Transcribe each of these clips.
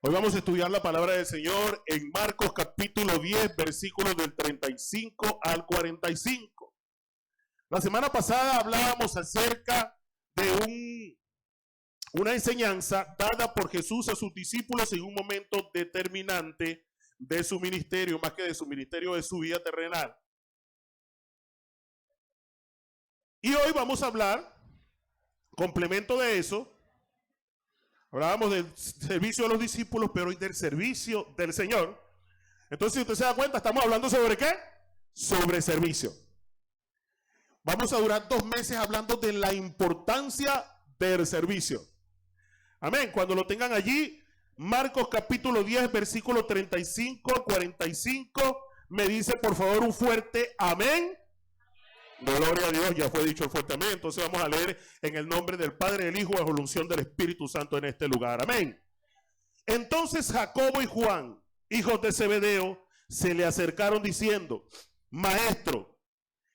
Hoy vamos a estudiar la palabra del Señor en Marcos capítulo 10, versículos del 35 al 45. La semana pasada hablábamos acerca de una enseñanza dada por Jesús a sus discípulos en un momento determinante de su ministerio, más que de su ministerio, de su vida terrenal. Y hoy vamos a hablar, complemento de eso, hablábamos del servicio de los discípulos, pero hoy del servicio del Señor. Entonces, si usted se da cuenta, estamos hablando ¿sobre qué? Sobre servicio. Vamos a durar 2 meses hablando de la importancia del servicio. Amén. Cuando lo tengan allí, Marcos capítulo 10, versículo 35 al 45, me dice por favor un fuerte amén. Gloria a Dios, ya fue dicho el fuerte amén. Entonces vamos a leer en el nombre del Padre, del Hijo, bajo la unción del Espíritu Santo en este lugar. Amén. Entonces Jacobo y Juan, hijos de Zebedeo, se le acercaron diciendo: Maestro,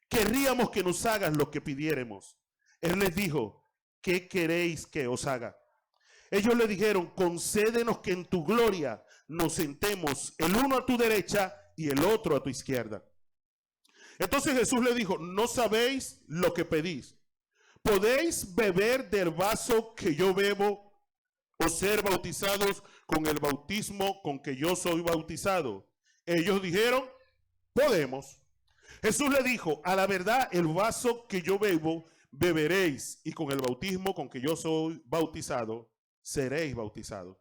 querríamos que nos hagas lo que pidiéremos. Él les dijo: ¿qué queréis que os haga? Ellos le dijeron: concédenos que en tu gloria nos sentemos, el uno a tu derecha y el otro a tu izquierda. Entonces Jesús le dijo: no sabéis lo que pedís. ¿Podéis beber del vaso que yo bebo o ser bautizados con el bautismo con que yo soy bautizado? Ellos dijeron: podemos. Jesús le dijo: a la verdad, el vaso que yo bebo, beberéis, y con el bautismo con que yo soy bautizado, seréis bautizados.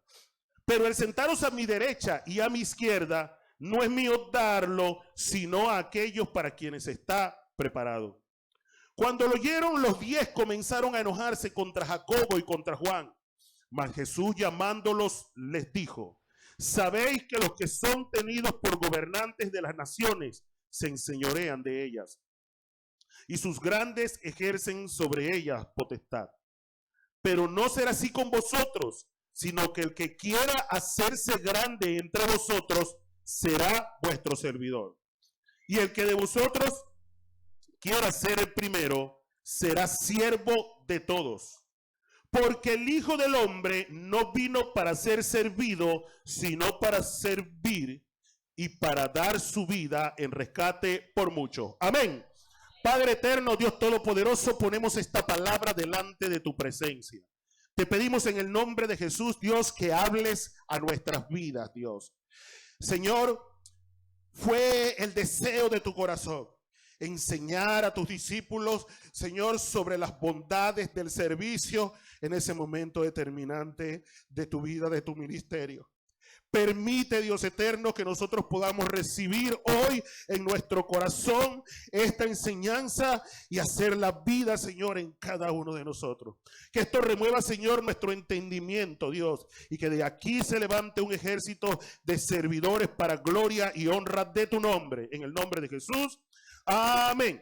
Pero el sentaros a mi derecha y a mi izquierda no es mío darlo, sino a aquellos para quienes está preparado. Cuando lo oyeron, los 10 comenzaron a enojarse contra Jacobo y contra Juan. Mas Jesús, llamándolos, les dijo: sabéis que los que son tenidos por gobernantes de las naciones se enseñorean de ellas, y sus grandes ejercen sobre ellas potestad. Pero no será así con vosotros, sino que el que quiera hacerse grande entre vosotros será vuestro servidor. Y el que de vosotros quiera ser el primero será siervo de todos. Porque el Hijo del Hombre no vino para ser servido, sino para servir y para dar su vida en rescate por muchos. Amén. Padre eterno, Dios todopoderoso, ponemos esta palabra delante de tu presencia. Te pedimos en el nombre de Jesús, Dios, que hables a nuestras vidas, Dios. Señor, fue el deseo de tu corazón enseñar a tus discípulos, Señor, sobre las bondades del servicio en ese momento determinante de tu vida, de tu ministerio. Permite, Dios eterno, que nosotros podamos recibir hoy en nuestro corazón esta enseñanza y hacer la vida, Señor, en cada uno de nosotros. Que esto remueva, Señor, nuestro entendimiento, Dios, y que de aquí se levante un ejército de servidores para gloria y honra de tu nombre. En el nombre de Jesús. Amén.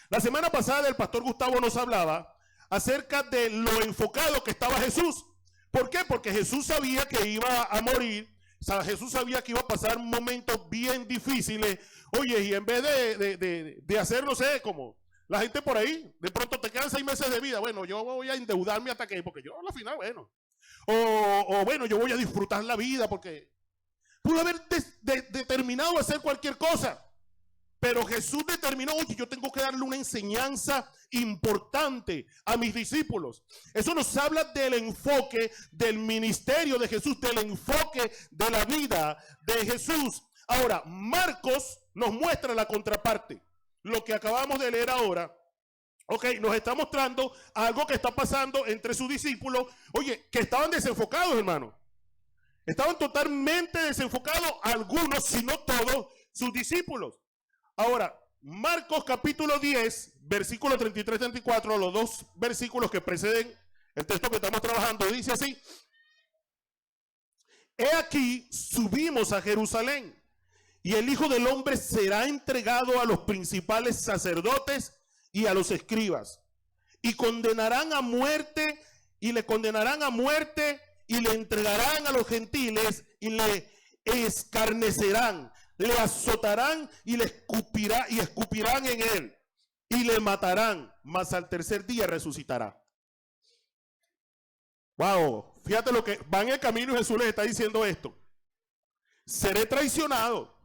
La semana pasada el pastor Gustavo nos hablaba acerca de lo enfocado que estaba Jesús. ¿Por qué? Porque Jesús sabía que iba a morir. O sea, Jesús sabía que iba a pasar momentos bien difíciles. Oye, y en vez de hacer, no sé, como la gente por ahí, de pronto te quedan 6 meses de vida. Bueno, yo voy a endeudarme hasta que, porque yo al final, bueno. O bueno, yo voy a disfrutar la vida porque pudo haber determinado hacer cualquier cosa. Pero Jesús determinó: oye, yo tengo que darle una enseñanza importante a mis discípulos. Eso nos habla del enfoque del ministerio de Jesús, del enfoque de la vida de Jesús. Ahora, Marcos nos muestra la contraparte. Lo que acabamos de leer ahora, nos está mostrando algo que está pasando entre sus discípulos. Oye, que estaban desenfocados, hermano. Estaban totalmente desenfocados, algunos, si no todos, sus discípulos. Ahora, Marcos capítulo 10, versículo 33-34, los 2 versículos que preceden el texto que estamos trabajando, dice así: he aquí, subimos a Jerusalén, y el Hijo del Hombre será entregado a los principales sacerdotes y a los escribas, y condenarán a muerte, y le condenarán a muerte, y le entregarán a los gentiles, y le escarnecerán, le azotarán y le escupirán en él y le matarán, mas al tercer día resucitará. Wow, Fíjate lo que van en el camino y Jesús les está diciendo esto. Seré traicionado.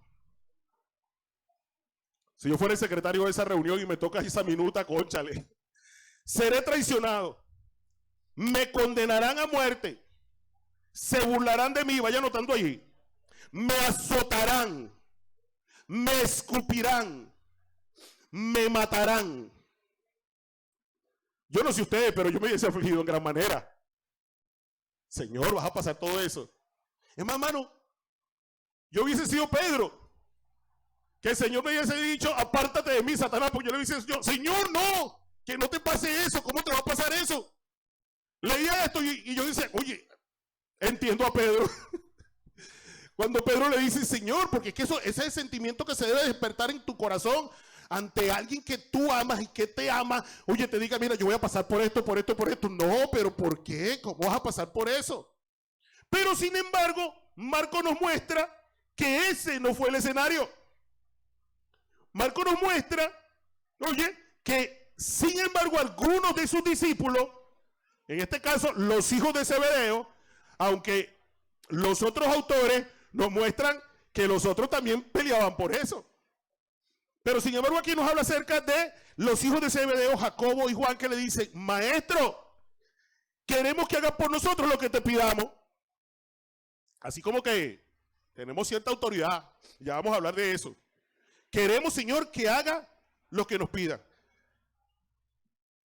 Si yo fuera el secretario de esa reunión y me toca esa minuta, cónchale. Seré traicionado. Me condenarán a muerte. Se burlarán de mí, vaya anotando allí. Me azotarán. Me escupirán. Me matarán. Yo no sé ustedes, pero yo me hubiese afligido en gran manera. Señor, vas a pasar todo eso. Es más, hermano, yo hubiese sido Pedro. Que el Señor me hubiese dicho, apártate de mí, Satanás, porque yo le hubiese dicho, Señor, no, que no te pase eso, ¿cómo te va a pasar eso? Leía esto y yo decía, oye, entiendo a Pedro. Cuando Pedro le dice, Señor, porque es que ese es el sentimiento que se debe despertar en tu corazón ante alguien que tú amas y que te ama. Oye, te diga, mira, yo voy a pasar por esto, por esto, por esto. No, pero ¿por qué? ¿Cómo vas a pasar por eso? Pero sin embargo, Marco nos muestra que ese no fue el escenario. Marco nos muestra, oye, que sin embargo algunos de sus discípulos, en este caso los hijos de Zebedeo, aunque los otros autores nos muestran que los otros también peleaban por eso. Pero sin embargo aquí nos habla acerca de los hijos de Zebedeo, Jacobo y Juan, que le dicen, maestro, queremos que hagas por nosotros lo que te pidamos. Así como que tenemos cierta autoridad, ya vamos a hablar de eso. Queremos, Señor, que haga lo que nos pida.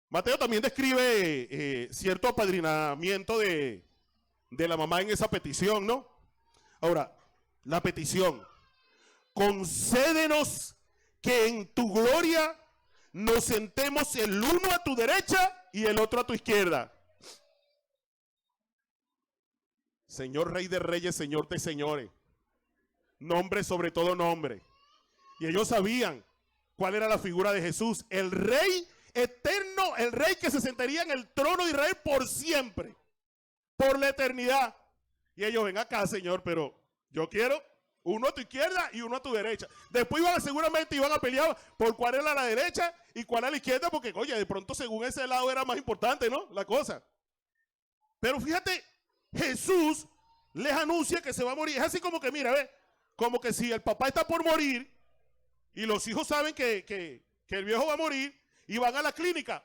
Mateo también describe cierto apadrinamiento de la mamá en esa petición, ¿no? Ahora, la petición. Concédenos que en tu gloria nos sentemos el uno a tu derecha y el otro a tu izquierda. Señor Rey de Reyes, Señor de Señores. Nombre sobre todo nombre. Y ellos sabían cuál era la figura de Jesús, el Rey eterno, el Rey que se sentaría en el trono de Israel por siempre, por la eternidad. Y ellos, ven acá, Señor, pero yo quiero uno a tu izquierda y uno a tu derecha. Después seguramente iban a pelear por cuál era la derecha y cuál era la izquierda, porque, oye, de pronto según ese lado era más importante, ¿no? La cosa. Pero fíjate, Jesús les anuncia que se va a morir. Es así como que, mira, ve, como que si el papá está por morir, y los hijos saben que el viejo va a morir y van a la clínica.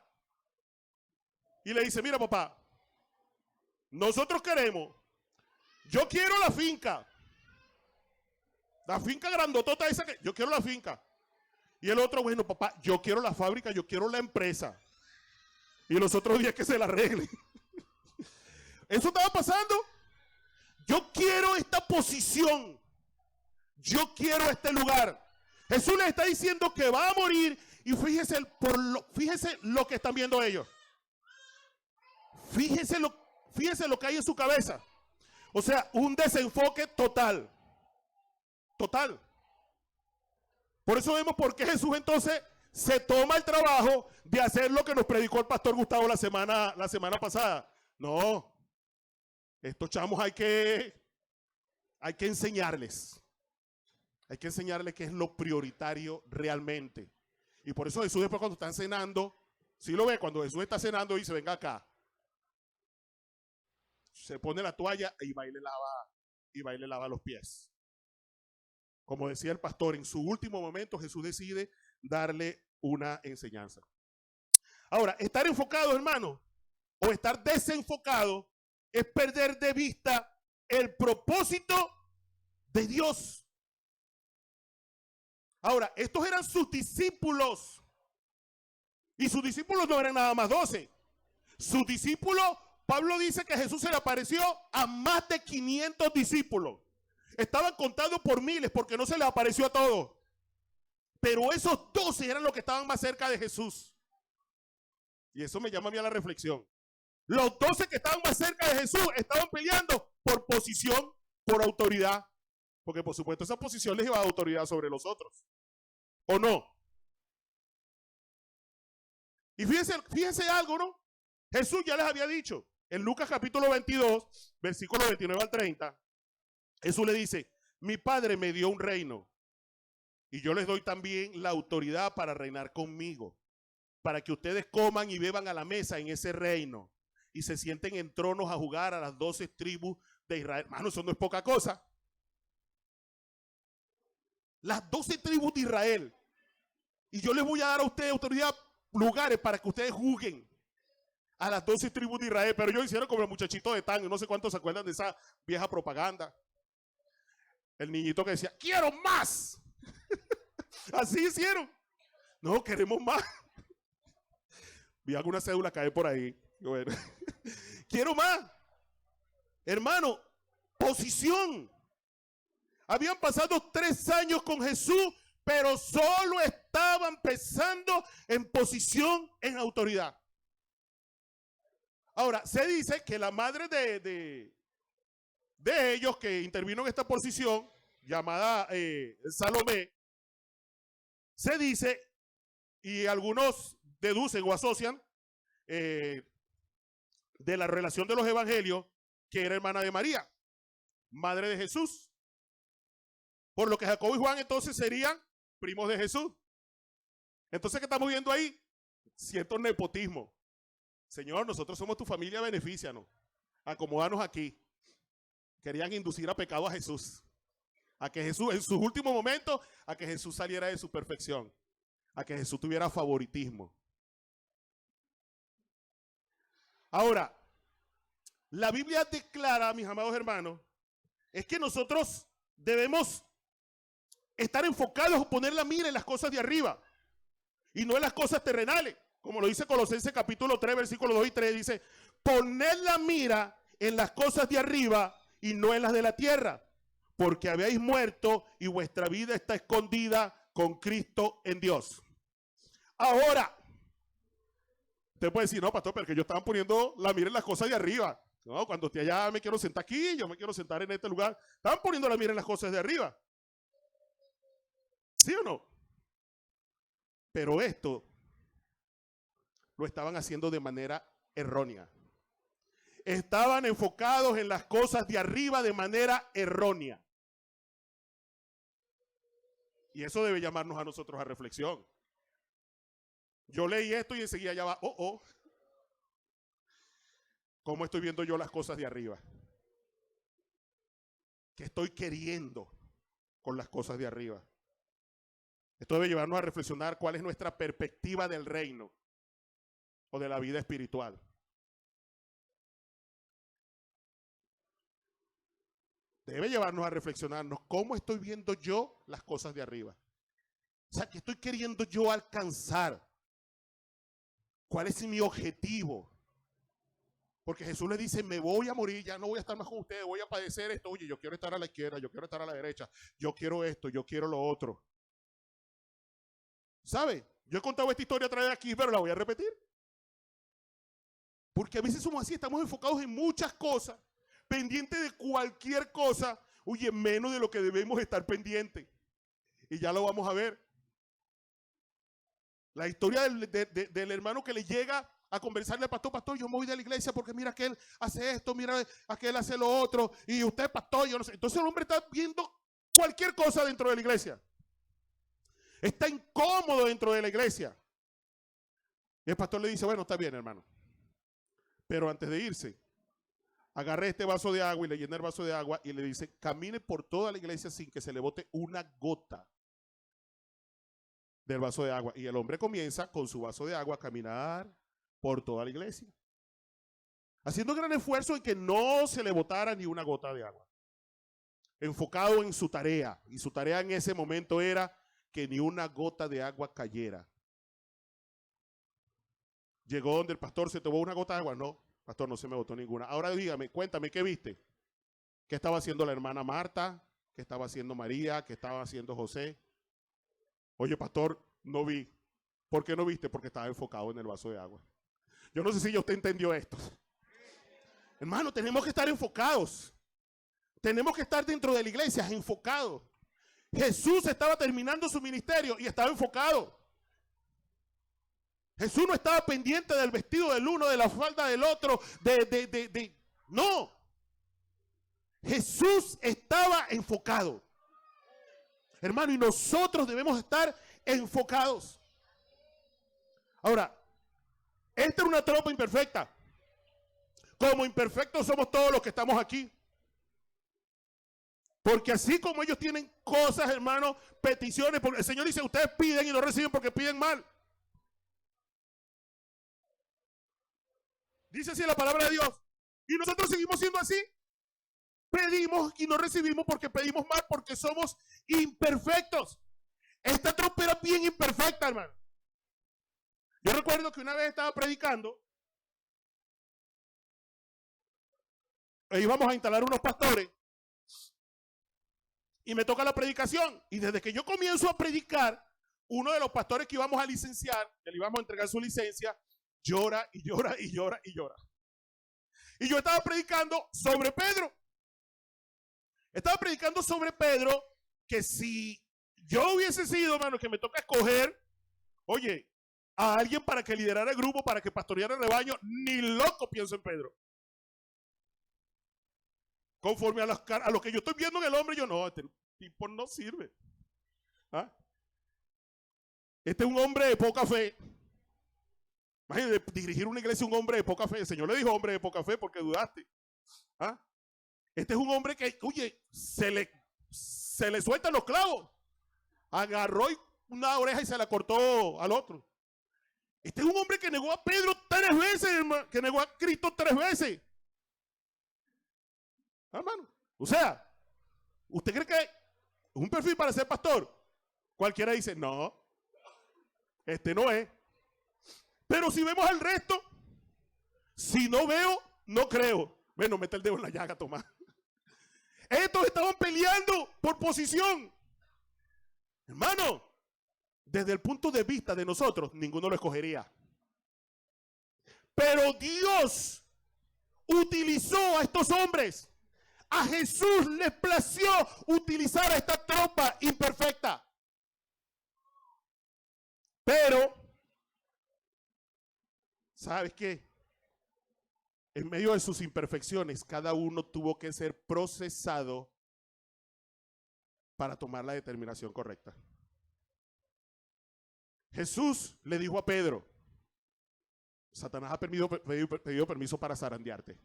Y le dice, mira papá, nosotros queremos, yo quiero la finca grandotota esa, yo quiero la finca. Y el otro, bueno papá, yo quiero la fábrica, yo quiero la empresa. Y los otros días que se la arreglen. Eso estaba pasando. Yo quiero esta posición. Yo quiero este lugar. Jesús les está diciendo que va a morir y fíjese lo que están viendo ellos. Fíjese lo que hay en su cabeza. O sea, un desenfoque total. Total. Por eso vemos por qué Jesús entonces se toma el trabajo de hacer lo que nos predicó el pastor Gustavo la semana pasada. No. Estos chamos hay que enseñarles. Hay que enseñarles qué es lo prioritario realmente. Y por eso Jesús después cuando están cenando, si lo ve, cuando Jesús está cenando dice, venga acá. Se pone la toalla y va y le lava los pies. Como decía el pastor, en su último momento Jesús decide darle una enseñanza. Ahora, estar enfocado, hermano, o estar desenfocado es perder de vista el propósito de Dios. Ahora, estos eran sus discípulos. Y sus discípulos no eran nada más 12. Sus discípulos, Pablo dice que Jesús se le apareció a más de 500 discípulos. Estaban contados por miles porque no se les apareció a todos. Pero esos 12 eran los que estaban más cerca de Jesús. Y eso me llama a mí a la reflexión. Los 12 que estaban más cerca de Jesús estaban peleando por posición, por autoridad. Porque por supuesto esa posición les lleva autoridad sobre los otros. ¿O no? Y fíjense algo, ¿no? Jesús ya les había dicho, en Lucas capítulo 22, versículo 29 al 30, Jesús le dice, mi Padre me dio un reino y yo les doy también la autoridad para reinar conmigo, para que ustedes coman y beban a la mesa en ese reino y se sienten en tronos a jugar a las 12 tribus de Israel. Hermano, eso no es poca cosa. Las 12 tribus de Israel. Y yo les voy a dar a ustedes autoridad, lugares para que ustedes juzguen a las 12 tribus de Israel. Pero ellos hicieron como el muchachito de Tan. No sé cuántos se acuerdan de esa vieja propaganda. El niñito que decía, quiero más. Así hicieron. No, queremos más. Vi alguna cédula caer por ahí. Bueno. Quiero más. Hermano, posición. Habían pasado 3 años con Jesús, pero solo estaban pensando en posición, en autoridad. Ahora, se dice que la madre de ellos que intervino en esta posición, llamada Salomé, se dice, y algunos deducen o asocian, de la relación de los evangelios, que era hermana de María, madre de Jesús. Por lo que Jacobo y Juan entonces serían primos de Jesús. Entonces, ¿qué estamos viendo ahí? Cierto nepotismo. Señor, nosotros somos tu familia, benefícianos. Acomódanos aquí. Querían inducir a pecado a Jesús. A que Jesús, en sus últimos momentos, a que Jesús saliera de su perfección. A que Jesús tuviera favoritismo. Ahora, la Biblia declara, mis amados hermanos, es que nosotros debemos estar enfocados o poner la mira en las cosas de arriba y no en las cosas terrenales. Como lo dice Colosenses capítulo 3, versículos 2 y 3, dice, poned la mira en las cosas de arriba y no en las de la tierra, porque habéis muerto y vuestra vida está escondida con Cristo en Dios. Ahora, usted puede decir, no, pastor, pero que yo estaba poniendo la mira en las cosas de arriba. No, cuando esté allá me quiero sentar aquí, yo me quiero sentar en este lugar. Estaban poniendo la mira en las cosas de arriba. ¿Sí o no? Pero esto lo estaban haciendo de manera errónea. Estaban enfocados en las cosas de arriba de manera errónea. Y eso debe llamarnos a nosotros a reflexión. Yo leí esto y enseguida ya va, ¿cómo estoy viendo yo las cosas de arriba? ¿Qué estoy queriendo con las cosas de arriba? Esto debe llevarnos a reflexionar cuál es nuestra perspectiva del reino o de la vida espiritual. Debe llevarnos a reflexionarnos cómo estoy viendo yo las cosas de arriba. O sea, ¿qué estoy queriendo yo alcanzar? ¿Cuál es mi objetivo? Porque Jesús le dice, me voy a morir, ya no voy a estar más con ustedes, voy a padecer esto. Oye, yo quiero estar a la izquierda, yo quiero estar a la derecha, yo quiero esto, yo quiero lo otro. ¿Sabe? Yo he contado esta historia otra vez aquí, pero la voy a repetir. Porque a veces somos así, estamos enfocados en muchas cosas, pendientes de cualquier cosa, oye, menos de lo que debemos estar pendientes. Y ya lo vamos a ver. La historia del hermano que le llega a conversarle al pastor, yo me voy de la iglesia porque mira que él hace esto, mira que él hace lo otro, y usted, pastor, yo no sé. Entonces el hombre está viendo cualquier cosa dentro de la iglesia. Está incómodo dentro de la iglesia. Y el pastor le dice, bueno, está bien, hermano. Pero antes de irse, agarre este vaso de agua y le llena el vaso de agua y le dice, camine por toda la iglesia sin que se le bote una gota del vaso de agua. Y el hombre comienza con su vaso de agua a caminar por toda la iglesia, haciendo gran esfuerzo en que no se le botara ni una gota de agua. Enfocado en su tarea. Y su tarea en ese momento era que ni una gota de agua cayera. Llegó donde el pastor, ¿se tomó una gota de agua? No, pastor, no se me botó ninguna. Ahora dígame, cuéntame, ¿qué viste? ¿Qué estaba haciendo la hermana Marta? ¿Qué estaba haciendo María? ¿Qué estaba haciendo José? Oye, pastor, no vi. ¿Por qué no viste? Porque estaba enfocado en el vaso de agua. Yo no sé si ya usted entendió esto. Hermano, tenemos que estar enfocados. Tenemos que estar dentro de la iglesia enfocados. Jesús estaba terminando su ministerio y estaba enfocado. Jesús no estaba pendiente del vestido del uno, de la falda del otro, no. Jesús estaba enfocado. Hermano, y nosotros debemos estar enfocados. Ahora, esta era una tropa imperfecta. como imperfectos somos todos los que estamos aquí. Porque así como ellos tienen cosas, hermanos, peticiones, porque el Señor dice, ustedes piden y no reciben porque piden mal. Dice así la palabra de Dios. Y nosotros seguimos siendo así. Pedimos y no recibimos porque pedimos mal, porque somos imperfectos. Esta tropa era bien imperfecta, hermano. Yo recuerdo que una vez estaba predicando e íbamos a instalar unos pastores y me toca la predicación. Y desde que yo comienzo a predicar, uno de los pastores que íbamos a licenciar, que le íbamos a entregar su licencia, llora y llora y llora y llora. Y yo estaba predicando sobre Pedro. Estaba predicando sobre Pedro, que si yo hubiese sido, hermano, que me toca escoger, oye, a alguien para que liderara el grupo, para que pastoreara el rebaño, ni loco pienso en Pedro. Conforme a lo que yo estoy viendo en el hombre, yo no, este tipo no sirve. ¿Ah? Este es un hombre de poca fe. Imagínate, dirigir una iglesia a un hombre de poca fe. El Señor le dijo hombre de poca fe porque dudaste. ¿Ah? Este es un hombre que, oye, se le sueltan los clavos. Agarró una oreja y se la cortó al otro. Este es un hombre que negó a Pedro 3 veces, hermano, que negó a Cristo 3 veces. Hermano, o sea, ¿usted cree que es un perfil para ser pastor? Cualquiera dice, no, este no es. Pero si vemos al resto, si no veo, no creo. Bueno, mete el dedo en la llaga, Tomás. Estos estaban peleando por posición. Hermano, desde el punto de vista de nosotros, ninguno lo escogería. Pero Dios utilizó a estos hombres. A Jesús le plació utilizar a esta tropa imperfecta. Pero, ¿sabes qué? En medio de sus imperfecciones, cada uno tuvo que ser procesado para tomar la determinación correcta. Jesús le dijo a Pedro, Satanás ha pedido permiso para zarandearte.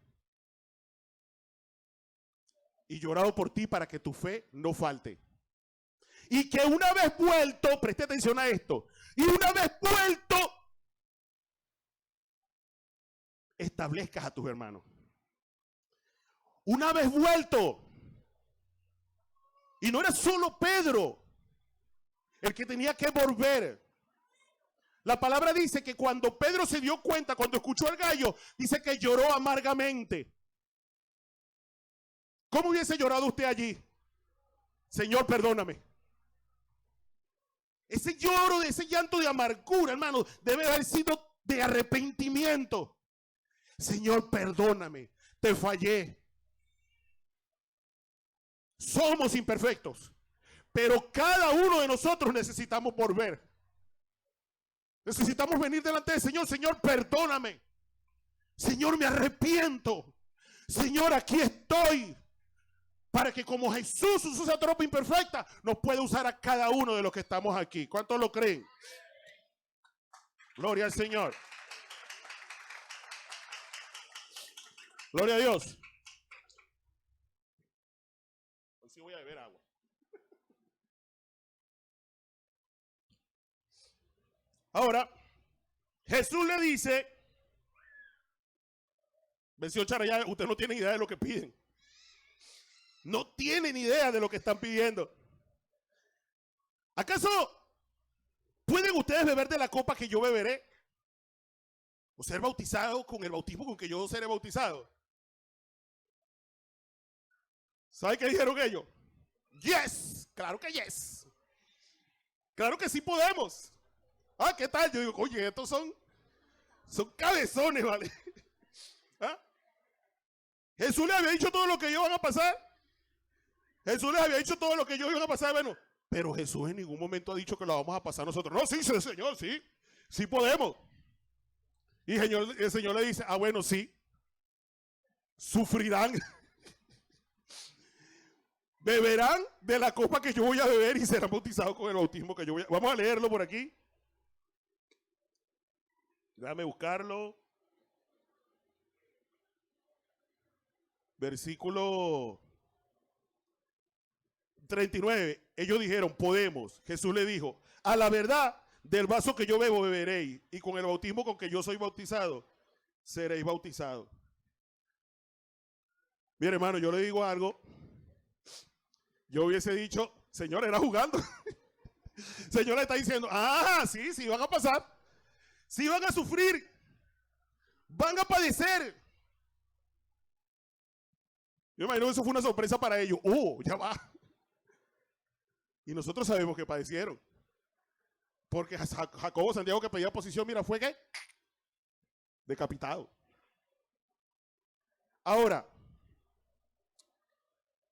Y yo he orado por ti para que tu fe no falte. Y que una vez vuelto, preste atención a esto, y una vez vuelto, establezcas a tus hermanos. Una vez vuelto, y no era solo Pedro el que tenía que volver. La palabra dice que cuando Pedro se dio cuenta, cuando escuchó al gallo, dice que lloró amargamente. ¿Cómo hubiese llorado usted allí? Señor, perdóname. Ese lloro, ese llanto de amargura, hermano, debe haber sido de arrepentimiento. Señor, perdóname, te fallé. Somos imperfectos, pero cada uno de nosotros necesitamos volver. Necesitamos venir delante del Señor. Señor, perdóname. Señor, me arrepiento. Señor, aquí estoy. Para que como Jesús usó esa tropa imperfecta, nos pueda usar a cada uno de los que estamos aquí. ¿Cuántos lo creen? Gloria al Señor. Gloria a Dios. Hoy sí voy a beber agua. Ahora, Jesús le dice, venció Charayá, usted no tiene idea de lo que piden. No tienen idea de lo que están pidiendo. ¿Acaso pueden ustedes beber de la copa que yo beberé? ¿O ser bautizado con el bautismo con que yo seré bautizado? ¿Sabe qué dijeron ellos? Yes, claro que yes. Claro que sí podemos. Ah, ¿qué tal? Yo digo, oye, estos son cabezones, ¿vale? ¿Ah? Jesús les había dicho todo lo que ellos van a pasar. Jesús les había dicho todo lo que ellos iban a pasar. Bueno, pero Jesús en ningún momento ha dicho que lo vamos a pasar nosotros. No, sí, Señor, sí. Sí podemos. Y el Señor le dice, ah, bueno, sí. Sufrirán. Beberán de la copa que yo voy a beber y serán bautizados con el bautismo que yo voy a... Vamos a leerlo por aquí. Déjame buscarlo. versículo 39, ellos dijeron, podemos. Jesús le dijo, a la verdad, del vaso que yo bebo beberéis, y con el bautismo con que yo soy bautizado, seréis bautizados. Mire, hermano, yo le digo algo. Yo hubiese dicho, Señor, era jugando. Señor le está diciendo, sí, sí van a pasar. Sí van a sufrir. Van a padecer. Yo imagino que eso fue una sorpresa para ellos. Ya va. Y nosotros sabemos que padecieron. Porque Jacobo Santiago, que pedía posición, mira, fue que decapitado. Ahora,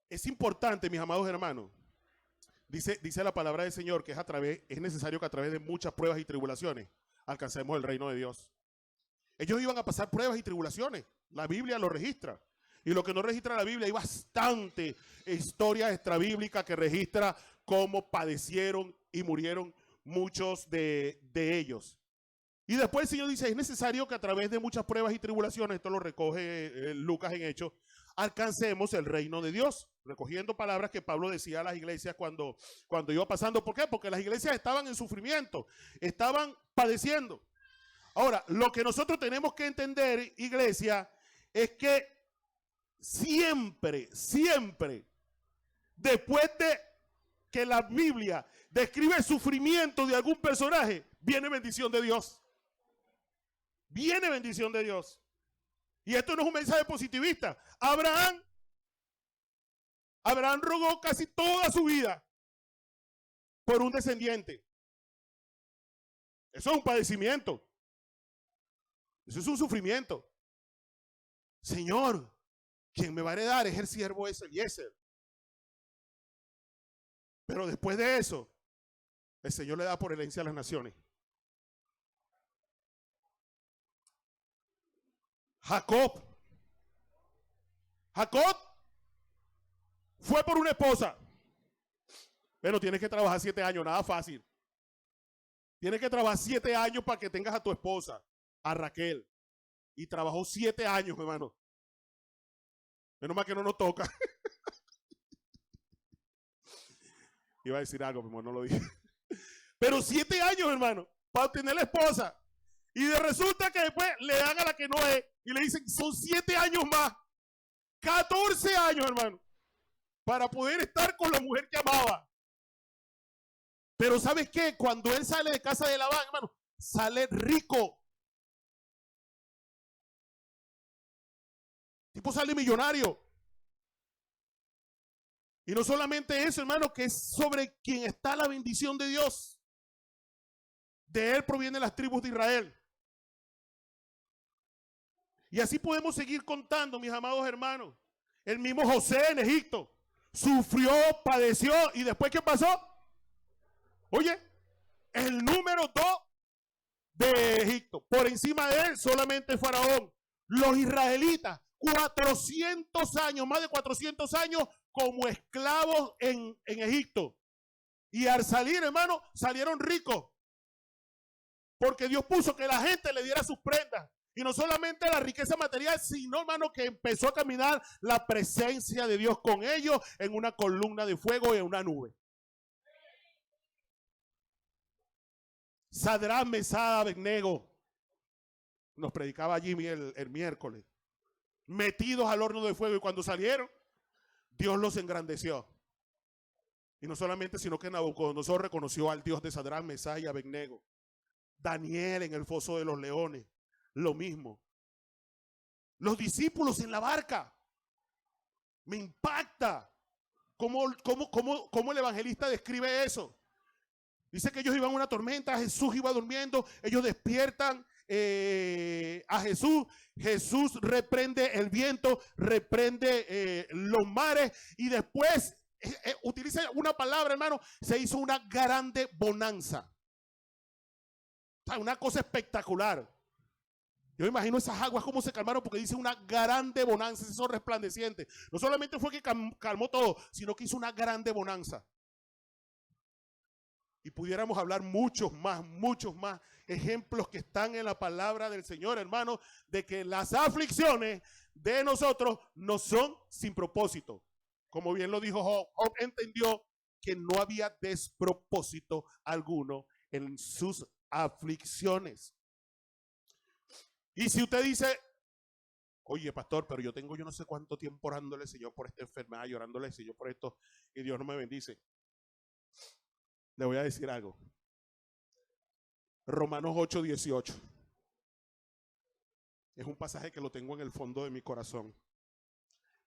es importante, mis amados hermanos, dice la palabra del Señor, que es necesario que a través de muchas pruebas y tribulaciones alcancemos el reino de Dios. Ellos iban a pasar pruebas y tribulaciones. La Biblia lo registra. Y lo que no registra la Biblia, hay bastante historia extrabíblica que registra cómo padecieron y murieron muchos de ellos. Y después el Señor dice, es necesario que a través de muchas pruebas y tribulaciones, esto lo recoge Lucas en Hechos, alcancemos el reino de Dios. Recogiendo palabras que Pablo decía a las iglesias cuando iba pasando. ¿Por qué? Porque las iglesias estaban en sufrimiento, estaban padeciendo. Ahora, lo que nosotros tenemos que entender, iglesia, es que siempre, después de que la Biblia describe el sufrimiento de algún personaje, viene bendición de Dios. Viene bendición de Dios. Y esto no es un mensaje positivista. Abraham rogó casi toda su vida por un descendiente. Eso es un padecimiento. Eso es un sufrimiento. Señor, quien me va a heredar es el siervo Eliezer. Pero después de eso, el Señor le da por herencia a las naciones. Jacob fue por una esposa. Pero tienes que trabajar 7 años, nada fácil. Tienes que trabajar 7 años para que tengas a tu esposa, a Raquel. Y trabajó 7 años, hermano. Menos mal que no nos toca. Iba a decir algo, pero no lo dije. Pero 7 años, hermano, para obtener la esposa. Y resulta que después le dan a la que no es. Y le dicen, son 7 años más. 14 años, hermano. Para poder estar con la mujer que amaba. Pero ¿sabes qué? Cuando él sale de casa de Labán, hermano, sale rico. El tipo sale millonario. Y no solamente eso, hermano, que es sobre quien está la bendición de Dios. De él provienen las tribus de Israel. Y así podemos seguir contando, mis amados hermanos. El mismo José en Egipto sufrió, padeció, y después ¿qué pasó? Oye, el número 2 de Egipto. Por encima de él solamente Faraón. Los israelitas, 400 años, más de 400 años como esclavos en Egipto. Y al salir, hermano, salieron ricos. Porque Dios puso que la gente le diera sus prendas. Y no solamente la riqueza material, sino, hermano, que empezó a caminar la presencia de Dios con ellos en una columna de fuego y en una nube. Sadrach, Mesach, Abednego. Nos predicaba Jimmy el miércoles. Metidos al horno de fuego, y cuando salieron, Dios los engrandeció. Y no solamente, sino que Nabucodonosor reconoció al Dios de Sadrach, Mesach y Abednego. Daniel en el foso de los leones, lo mismo. Los discípulos en la barca. Me impacta cómo el evangelista describe eso. Dice que ellos iban a una tormenta, Jesús iba durmiendo, ellos despiertan a Jesús. Jesús reprende el viento, reprende los mares, y después utiliza una palabra, hermano, se hizo una grande bonanza. Una cosa espectacular. Yo imagino esas aguas cómo se calmaron, porque dice una grande bonanza, esos resplandecientes. No solamente fue que calmó todo, sino que hizo una grande bonanza. Y pudiéramos hablar muchos más ejemplos que están en la palabra del Señor, hermano, de que las aflicciones de nosotros no son sin propósito. Como bien lo dijo Job, Job entendió que no había despropósito alguno en sus aflicciones. Y si usted dice, oye, pastor, pero yo no sé cuánto tiempo orándole al Señor por esta enfermedad, llorándole al Señor por esto, y Dios no me bendice. Le voy a decir algo. Romanos 8:18. Es un pasaje que lo tengo en el fondo de mi corazón.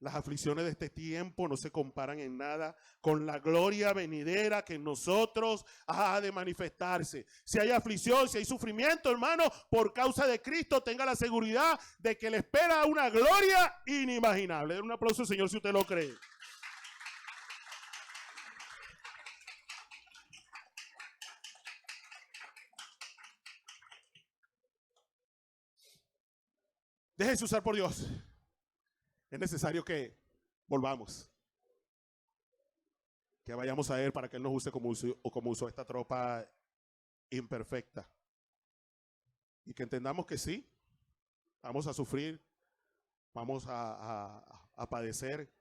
Las aflicciones de este tiempo no se comparan en nada con la gloria venidera que en nosotros ha de manifestarse. Si hay aflicción, si hay sufrimiento, hermano, por causa de Cristo, tenga la seguridad de que le espera una gloria inimaginable. Den un aplauso al Señor si usted lo cree. Déjese usar por Dios. Es necesario que volvamos. Que vayamos a Él para que Él nos use como usó esta tropa imperfecta. Y que entendamos que sí, vamos a sufrir, vamos a padecer.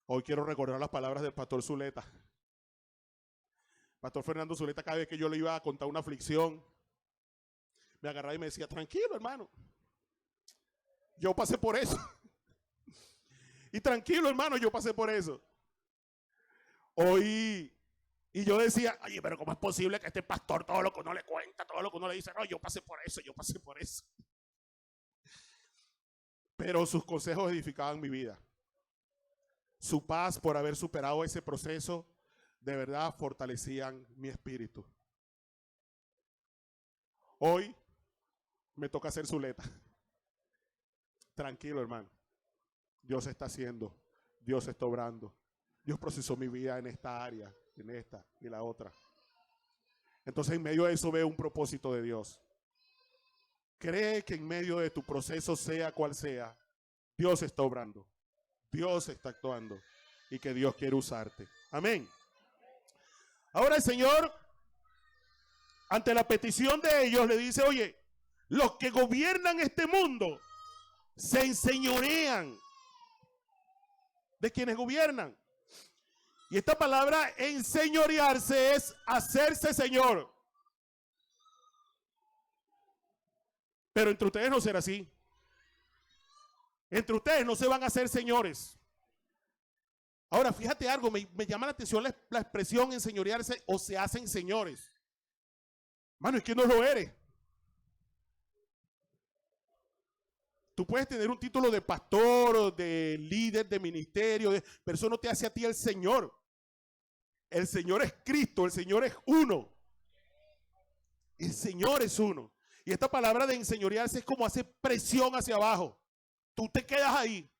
Hoy quiero recordar las palabras del pastor Zuleta. Pastor Fernando Zuleta, cada vez que yo le iba a contar una aflicción, me agarraba y me decía, tranquilo, hermano. Yo pasé por eso. Y tranquilo, hermano, yo pasé por eso. Hoy, y yo decía, oye, pero ¿cómo es posible que este pastor todo lo que uno le cuenta, todo lo que uno le dice, no, yo pasé por eso, yo pasé por eso? Pero sus consejos edificaban mi vida. Su paz por haber superado ese proceso, de verdad fortalecían mi espíritu. Hoy me toca hacer Zuleta. Tranquilo, hermano. Dios está haciendo, Dios está obrando. Dios procesó mi vida en esta área, en esta y la otra. Entonces en medio de eso veo un propósito de Dios. Cree que en medio de tu proceso, sea cual sea, Dios está obrando, Dios está actuando y que Dios quiere usarte. Amén. Ahora el Señor, ante la petición de ellos, le dice, oye, los que gobiernan este mundo se enseñorean de quienes gobiernan. Y esta palabra enseñorearse es hacerse señor. Pero entre ustedes no será así. Entre ustedes no se van a hacer señores. Ahora, fíjate algo, me llama la atención la expresión enseñorearse o se hacen señores. Mano, es que no lo eres. Tú puedes tener un título de pastor o de líder de ministerio, pero eso no te hace a ti el Señor. El Señor es Cristo, el Señor es uno. El Señor es uno. Y esta palabra de enseñorearse es como hacer presión hacia abajo. Tú te quedas ahí.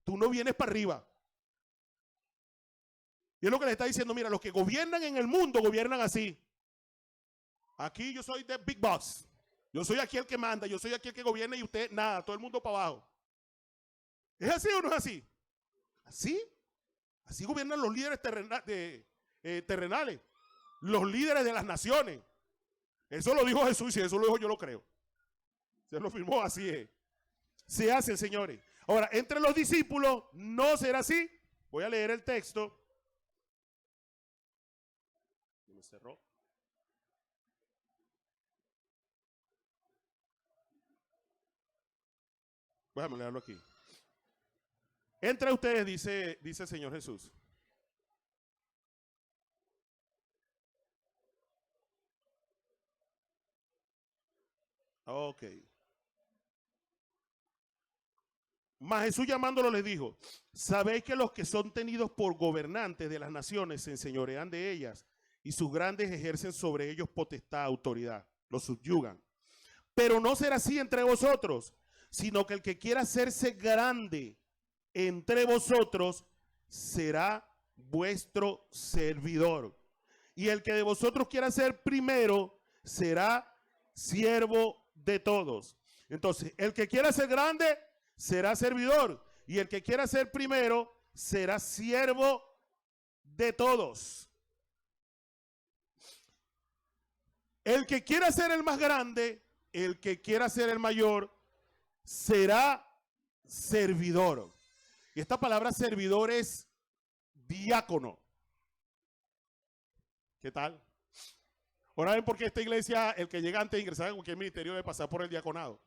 Tú no vienes para arriba. Y es lo que le está diciendo, mira, los que gobiernan en el mundo gobiernan así. Aquí yo soy the big boss. Yo soy aquí el que manda, yo soy aquí el que gobierna y usted nada, todo el mundo para abajo. ¿Es así o no es así? ¿Así? Así gobiernan los líderes terrenales, los líderes de las naciones. Eso lo dijo Jesús y si eso lo dijo yo lo creo. Se lo firmó, así es. Se hace, señores. Ahora, entre los discípulos no será así. Voy a leer el texto. Me cerró. Déjame leerlo aquí. Entre ustedes, dice el Señor Jesús. Ok. Mas Jesús llamándolo les dijo, sabéis que los que son tenidos por gobernantes de las naciones se enseñorean de ellas y sus grandes ejercen sobre ellos potestad, autoridad, los subyugan. Pero no será así entre vosotros, sino que el que quiera hacerse grande entre vosotros será vuestro servidor. Y el que de vosotros quiera ser primero será siervo de todos. Entonces, el que quiera ser grande será servidor. Y el que quiera ser primero será siervo de todos. El que quiera ser el más grande, el que quiera ser el mayor, será servidor. Y esta palabra servidor es diácono. ¿Qué tal? Ahora ven por qué esta iglesia, el que llega antes de ingresar a cualquier ministerio debe pasar por el diaconado.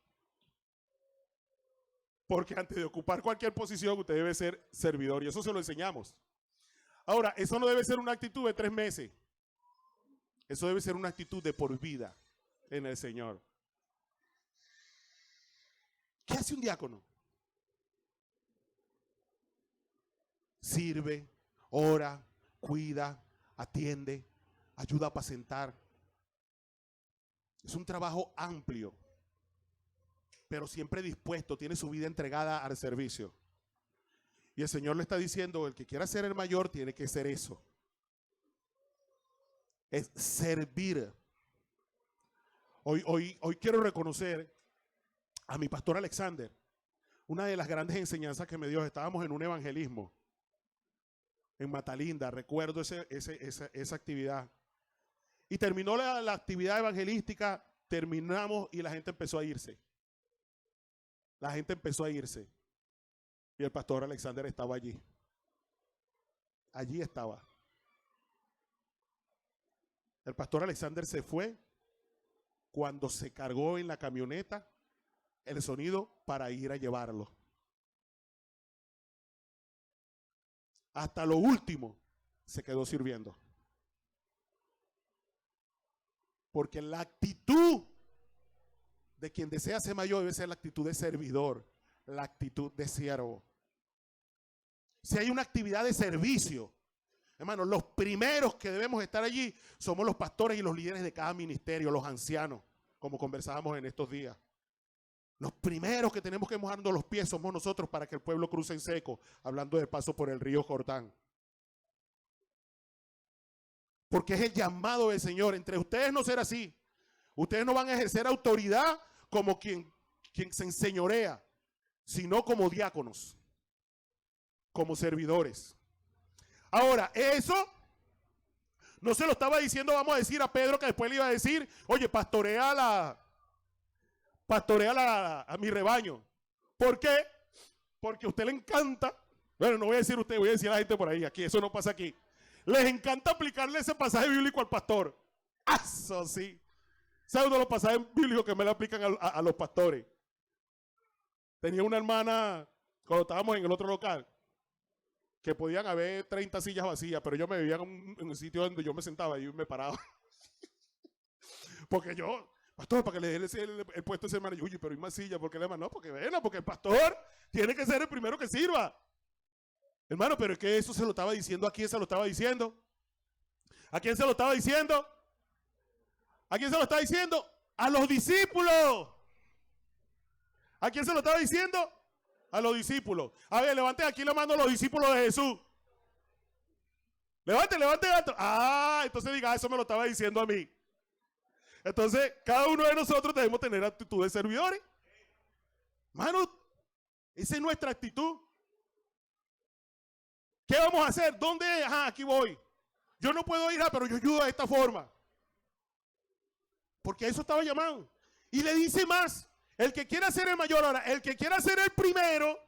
Porque antes de ocupar cualquier posición usted debe ser servidor y eso se lo enseñamos. Ahora, eso no debe ser una actitud de 3 meses. Eso debe ser una actitud de por vida en el Señor. ¿Qué hace un diácono? Sirve, ora, cuida, atiende, ayuda a apacentar. Es un trabajo amplio, pero siempre dispuesto, tiene su vida entregada al servicio. Y el Señor le está diciendo, el que quiera ser el mayor tiene que ser eso. Es servir. Hoy quiero reconocer a mi pastor Alexander. Una de las grandes enseñanzas que me dio, estábamos en un evangelismo en Matalinda, recuerdo esa actividad. Y terminó la actividad evangelística, terminamos y la gente empezó a irse. La gente empezó a irse. Y el pastor Alexander estaba allí. Allí estaba. El pastor Alexander se fue cuando se cargó en la camioneta el sonido para ir a llevarlo. Hasta lo último se quedó sirviendo. Porque la actitud de quien desea ser mayor debe ser la actitud de servidor, la actitud de siervo. Si hay una actividad de servicio, hermano, los primeros que debemos estar allí somos los pastores y los líderes de cada ministerio, los ancianos, como conversábamos en estos días. Los primeros que tenemos que mojarnos los pies somos nosotros para que el pueblo cruce en seco, hablando del paso por el río Jordán. Porque es el llamado del Señor. Entre ustedes no será así. Ustedes no van a ejercer autoridad como quien se enseñorea, sino como diáconos, como servidores. Ahora, eso no se lo estaba diciendo, vamos a decir a Pedro, que después le iba a decir, oye, pastorea a mi rebaño. ¿Por qué? Porque a usted le encanta, bueno, no voy a decir usted, voy a decir a la gente por ahí, aquí, eso no pasa aquí. Les encanta aplicarle ese pasaje bíblico al pastor. Eso sí. ¿Sabe uno de los pasajes bíblicos que me le aplican a los pastores? Tenía una hermana, cuando estábamos en el otro local, que podían haber 30 sillas vacías, pero yo me vivía en un sitio donde yo me sentaba y me paraba. Porque yo, pastor, para que le dé el puesto a ese hermano, oye, pero hay más sillas, ¿por qué le no? Porque bueno, porque el pastor tiene que ser el primero que sirva. Hermano, pero es que eso se lo estaba diciendo, ¿a quién se lo estaba diciendo? ¿A quién se lo estaba diciendo? ¿A quién se lo estaba diciendo? A los discípulos. ¿A quién se lo estaba diciendo? A los discípulos. A ver, levanten aquí la mano a los discípulos de Jesús. Levanten. Ah, entonces diga, eso me lo estaba diciendo a mí. Entonces, cada uno de nosotros debemos tener actitud de servidores. Hermano, esa es nuestra actitud. ¿Qué vamos a hacer? ¿Dónde? Ajá, aquí voy. Yo no puedo ir, pero yo ayudo de esta forma. Porque a eso estaba llamado. Y le dice más, el que quiera ser el mayor, ahora, el que quiera ser el primero,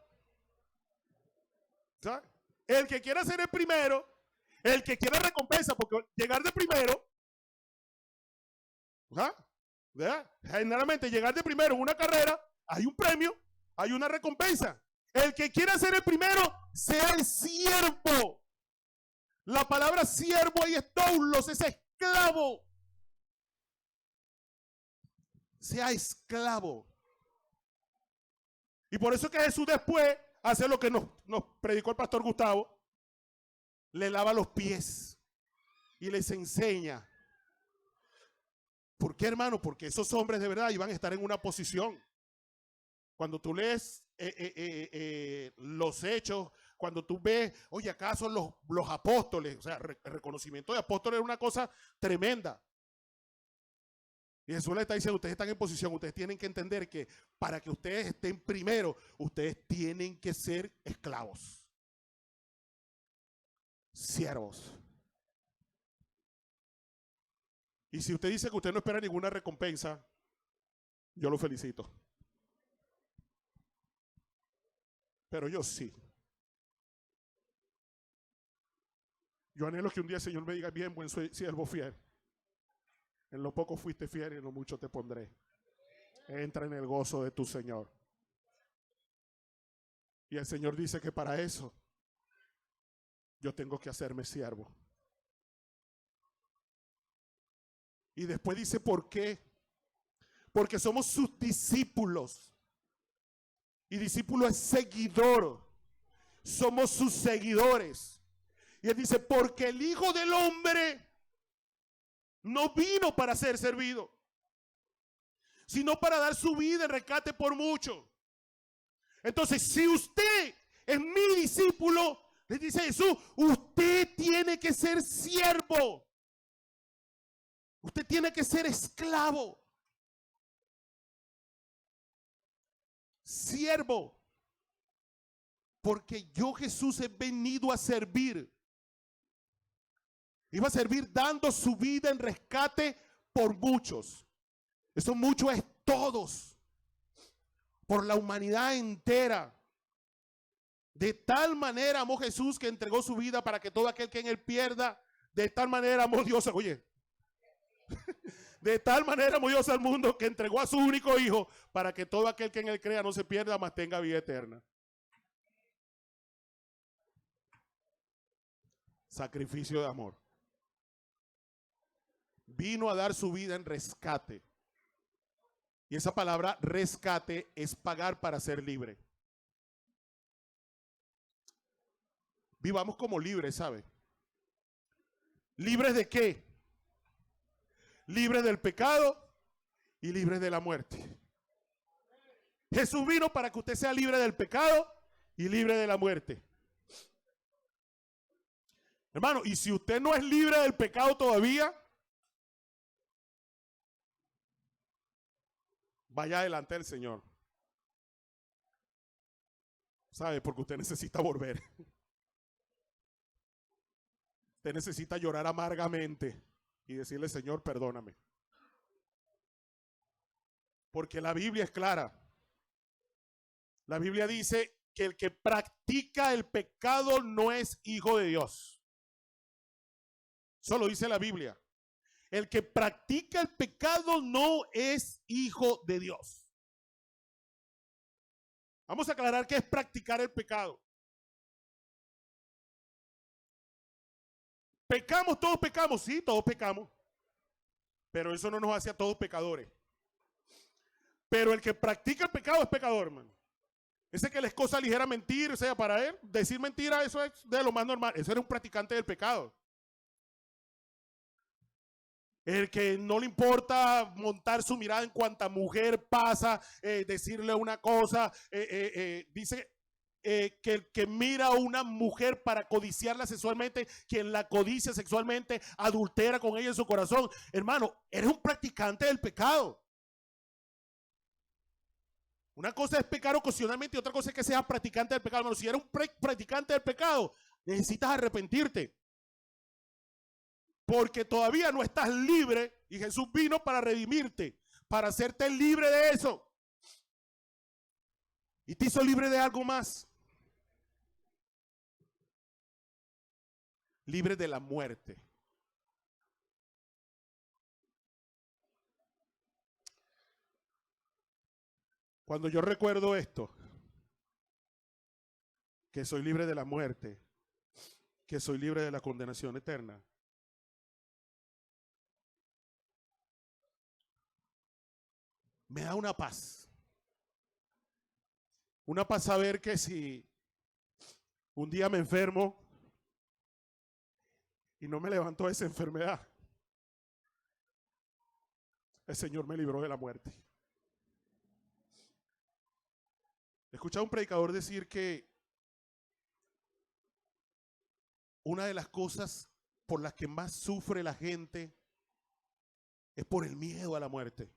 ¿sabes? El que quiera ser el primero, el que quiera recompensa, porque llegar de primero, ¿verdad? Generalmente llegar de primero en una carrera, hay un premio, hay una recompensa. El que quiera ser el primero, sea el siervo. La palabra siervo ahí es doulos, es esclavo. Sea esclavo. Y por eso que Jesús después hace lo que nos predicó el pastor Gustavo. Le lava los pies y les enseña. ¿Por qué, hermano? Porque esos hombres de verdad iban a estar en una posición. Cuando tú lees los hechos, cuando tú ves, oye, acá son los apóstoles, o sea, el reconocimiento de apóstoles es una cosa tremenda. Y Jesús le está diciendo, ustedes están en posición, ustedes tienen que entender que para que ustedes estén primero, ustedes tienen que ser esclavos, siervos. Y si usted dice que usted no espera ninguna recompensa, yo lo felicito. pero yo sí. Yo anhelo que un día el Señor me diga, bien, buen siervo fiel. En lo poco fuiste fiel y en lo mucho te pondré. Entra en el gozo de tu Señor. Y el Señor dice que para eso yo tengo que hacerme siervo. Y después dice, ¿por qué? Porque somos sus discípulos. Y discípulo es seguidor. Somos sus seguidores. Y él dice, porque el Hijo del Hombre no vino para ser servido, sino para dar su vida en rescate por muchos. Entonces, si usted es mi discípulo, le dice Jesús, usted tiene que ser siervo. Usted tiene que ser esclavo. Siervo. Porque yo, Jesús, he venido a servir. Iba a servir dando su vida en rescate por muchos. Eso mucho es todos. Por la humanidad entera. De tal manera amó Jesús que entregó su vida para que todo aquel que en él pierda. De tal manera amó Dios. Oye. De tal manera amó Dios al mundo que entregó a su único hijo para que todo aquel que en él crea no se pierda, mas tenga vida eterna. Sacrificio de amor. Vino a dar su vida en rescate. Y esa palabra rescate es pagar para ser libre. Vivamos como libres, ¿sabe? ¿Libres de qué? Libres del pecado y libres de la muerte. Jesús vino para que usted sea libre del pecado y libre de la muerte. Hermano, y si usted no es libre del pecado todavía, vaya delante del Señor. ¿Sabe? Porque usted necesita volver. Usted necesita llorar amargamente y decirle, Señor, perdóname. Porque la Biblia es clara. La Biblia dice que el que practica el pecado no es hijo de Dios. Eso lo dice la Biblia. El que practica el pecado no es hijo de Dios. Vamos a aclarar qué es practicar el pecado. ¿Pecamos? ¿Todos pecamos? Sí, todos pecamos. Pero eso no nos hace a todos pecadores. Pero el que practica el pecado es pecador, hermano. Ese que les cosa ligera mentir, o sea, para él, decir mentira, eso es de lo más normal. Eso era un practicante del pecado. El que no le importa montar su mirada en cuanta mujer pasa, decirle una cosa, dice que el que mira a una mujer para codiciarla sexualmente, quien la codicia sexualmente, adultera con ella en su corazón. Hermano, eres un practicante del pecado. Una cosa es pecar ocasionalmente y otra cosa es que seas practicante del pecado. Hermano, si eres un practicante del pecado, necesitas arrepentirte. Porque todavía no estás libre y Jesús vino para redimirte, para hacerte libre de eso. Y te hizo libre de algo más. Libre de la muerte. Cuando yo recuerdo esto, que soy libre de la muerte, que soy libre de la condenación eterna, me da una paz. Una paz saber que si un día me enfermo y no me levantó de esa enfermedad, el Señor me libró de la muerte. He escuchado a un predicador decir que una de las cosas por las que más sufre la gente es por el miedo a la muerte.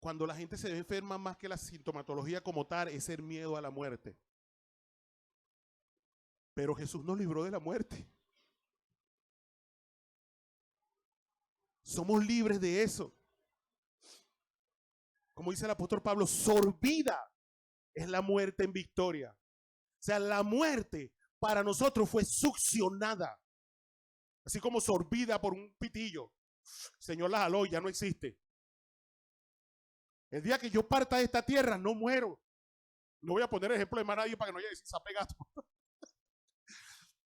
Cuando la gente se enferma, más que la sintomatología como tal, es el miedo a la muerte. Pero Jesús nos libró de la muerte. Somos libres de eso. Como dice el apóstol Pablo, sorbida es la muerte en victoria. O sea, la muerte para nosotros fue succionada, así como sorbida por un pitillo. El Señor la jaló y ya no existe. El día que yo parta de esta tierra, no muero. No voy a poner ejemplo de más nadie para que no haya decir sape gato.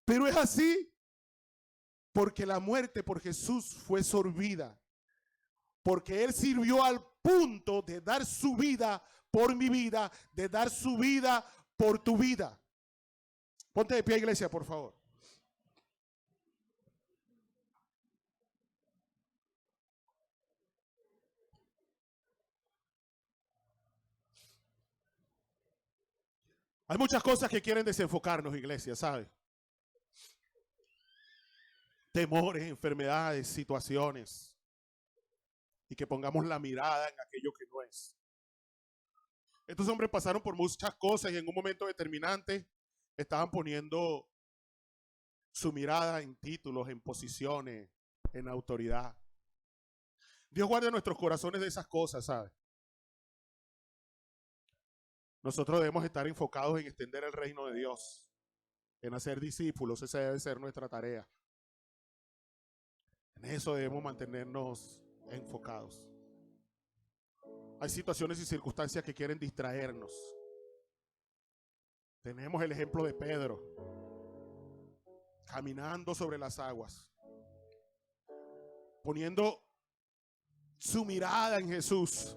Pero es así, porque la muerte por Jesús fue sorbida. Porque Él sirvió al punto de dar su vida por mi vida, de dar su vida por tu vida. Ponte de pie, iglesia, por favor. Hay muchas cosas que quieren desenfocarnos, iglesia, ¿sabes? Temores, enfermedades, situaciones. Y que pongamos la mirada en aquello que no es. Estos hombres pasaron por muchas cosas y en un momento determinante estaban poniendo su mirada en títulos, en posiciones, en autoridad. Dios guarde nuestros corazones de esas cosas, ¿sabes? Nosotros debemos estar enfocados en extender el reino de Dios, en hacer discípulos. Esa debe ser nuestra tarea. En eso debemos mantenernos enfocados. Hay situaciones y circunstancias que quieren distraernos. Tenemos el ejemplo de Pedro, caminando sobre las aguas, poniendo su mirada en Jesús.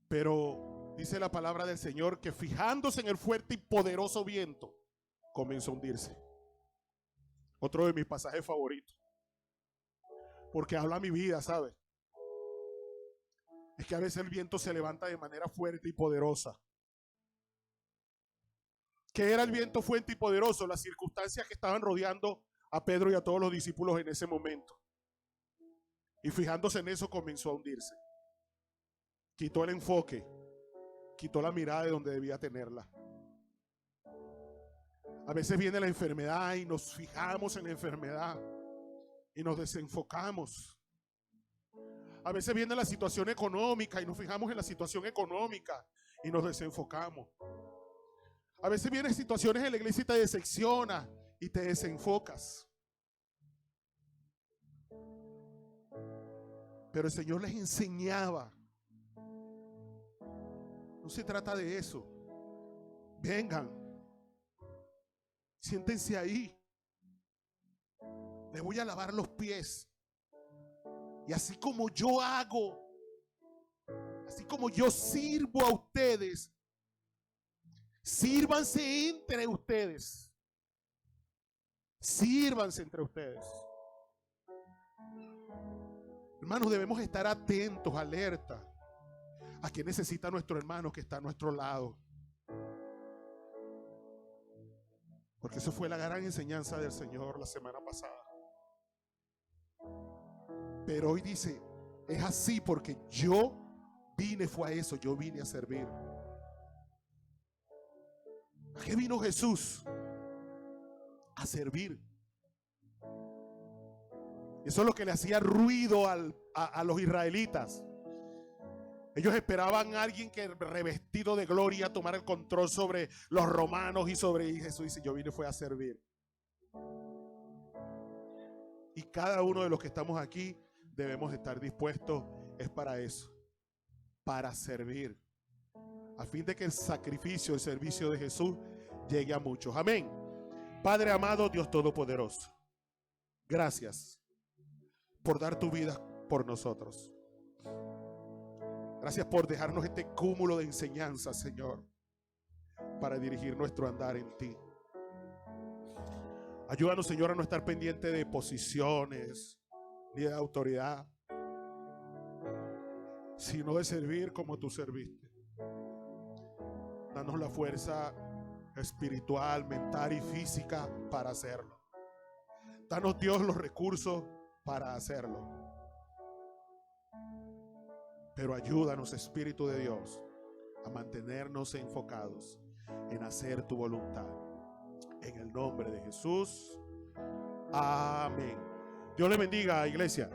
Pero dice la palabra del Señor que fijándose en el fuerte y poderoso viento, comenzó a hundirse. Otro de mis pasajes favoritos. Porque habla mi vida, ¿sabes? Es que a veces el viento se levanta de manera fuerte y poderosa. ¿Qué era el viento fuerte y poderoso? Las circunstancias que estaban rodeando a Pedro y a todos los discípulos en ese momento. Y fijándose en eso comenzó a hundirse. Quitó el enfoque, quitó la mirada de donde debía tenerla. A veces viene la enfermedad y nos fijamos en la enfermedad y nos desenfocamos. A veces viene la situación económica y nos fijamos en la situación económica y nos desenfocamos. A veces vienen situaciones en la iglesia y te decepciona y te desenfocas. Pero el Señor les enseñaba. No se trata de eso. Vengan, siéntense ahí. Les voy a lavar los pies. Y así como yo hago, así como yo sirvo a ustedes, sírvanse entre ustedes. Sírvanse entre ustedes. Hermanos, debemos estar atentos, alerta a qué necesita nuestro hermano que está a nuestro lado. Porque eso fue la gran enseñanza del Señor la semana pasada. Pero hoy dice, es así porque yo vine, fue a eso, yo vine a servir. ¿A qué vino Jesús? A servir. Eso es lo que le hacía ruido a los israelitas. Ellos esperaban a alguien que revestido de gloria tomara el control sobre los romanos y Jesús dice, yo vine fue a servir. Y cada uno de los que estamos aquí debemos estar dispuestos, es para eso, para servir, a fin de que el sacrificio, el servicio de Jesús llegue a muchos. Amén. Padre amado, Dios todopoderoso, gracias por dar tu vida por nosotros. Gracias por dejarnos este cúmulo de enseñanza, Señor, para dirigir nuestro andar en ti. Ayúdanos, Señor, a no estar pendiente de posiciones ni de autoridad, sino de servir como tú serviste. Danos la fuerza espiritual, mental y física para hacerlo. Danos, Dios, los recursos para hacerlo. Pero ayúdanos, Espíritu de Dios, a mantenernos enfocados en hacer tu voluntad. En el nombre de Jesús. Amén. Dios le bendiga, iglesia.